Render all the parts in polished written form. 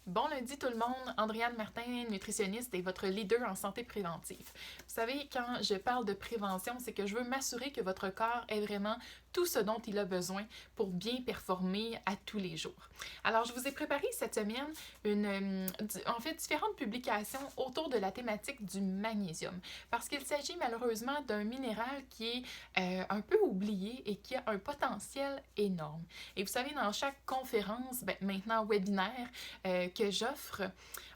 Bon lundi tout le monde, Andréane Martin, nutritionniste et votre leader en santé préventive. Vous savez, quand je parle de prévention, c'est que je veux m'assurer que votre corps ait vraiment tout ce dont il a besoin pour bien performer à tous les jours. Alors, je vous ai préparé cette semaine différentes publications autour de la thématique du magnésium, parce qu'il s'agit malheureusement d'un minéral qui est un peu oublié et qui a un potentiel énorme. Et vous savez, dans chaque conférence, maintenant webinaire, que j'offre,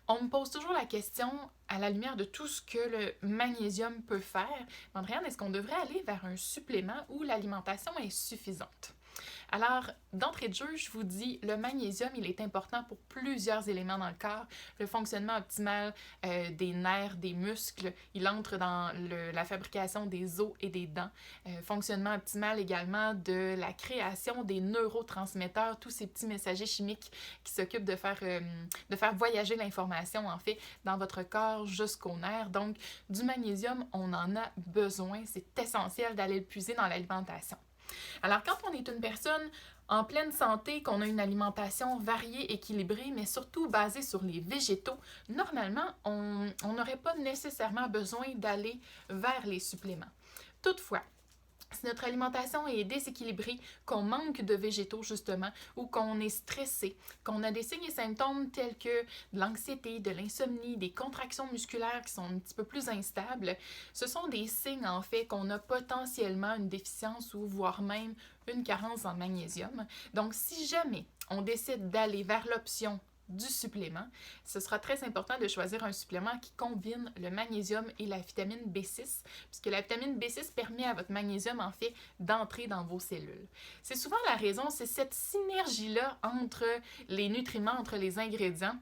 on me pose toujours la question, à la lumière de tout ce que le magnésium peut faire, Andréane, est-ce qu'on devrait aller vers un supplément où l'alimentation est suffisante? Alors, d'entrée de jeu, je vous dis, le magnésium, il est important pour plusieurs éléments dans le corps. Le fonctionnement optimal des nerfs, des muscles, il entre dans la fabrication des os et des dents. Fonctionnement optimal également de la création des neurotransmetteurs, tous ces petits messagers chimiques qui s'occupent de faire voyager l'information, en fait, dans votre corps jusqu'aux nerfs. Donc, du magnésium, on en a besoin. C'est essentiel d'aller le puiser dans l'alimentation. Alors, quand on est une personne en pleine santé, qu'on a une alimentation variée, équilibrée, mais surtout basée sur les végétaux, normalement, on n'aurait pas nécessairement besoin d'aller vers les suppléments. Toutefois, si notre alimentation est déséquilibrée, qu'on manque de végétaux justement, ou qu'on est stressé, qu'on a des signes et symptômes tels que de l'anxiété, de l'insomnie, des contractions musculaires qui sont un petit peu plus instables, ce sont des signes en fait qu'on a potentiellement une déficience ou voire même une carence en magnésium. Donc si jamais on décide d'aller vers l'option du supplément, ce sera très important de choisir un supplément qui combine le magnésium et la vitamine B6, puisque la vitamine B6 permet à votre magnésium, en fait, d'entrer dans vos cellules. C'est souvent la raison, c'est cette synergie-là entre les nutriments, entre les ingrédients,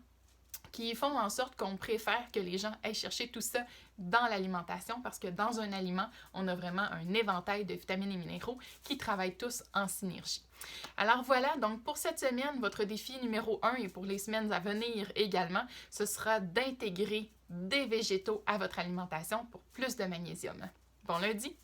qui font en sorte qu'on préfère que les gens aillent chercher tout ça dans l'alimentation parce que dans un aliment, on a vraiment un éventail de vitamines et minéraux qui travaillent tous en synergie. Alors voilà, donc pour cette semaine, votre défi numéro 1 et pour les semaines à venir également, ce sera d'intégrer des végétaux à votre alimentation pour plus de magnésium. Bon lundi!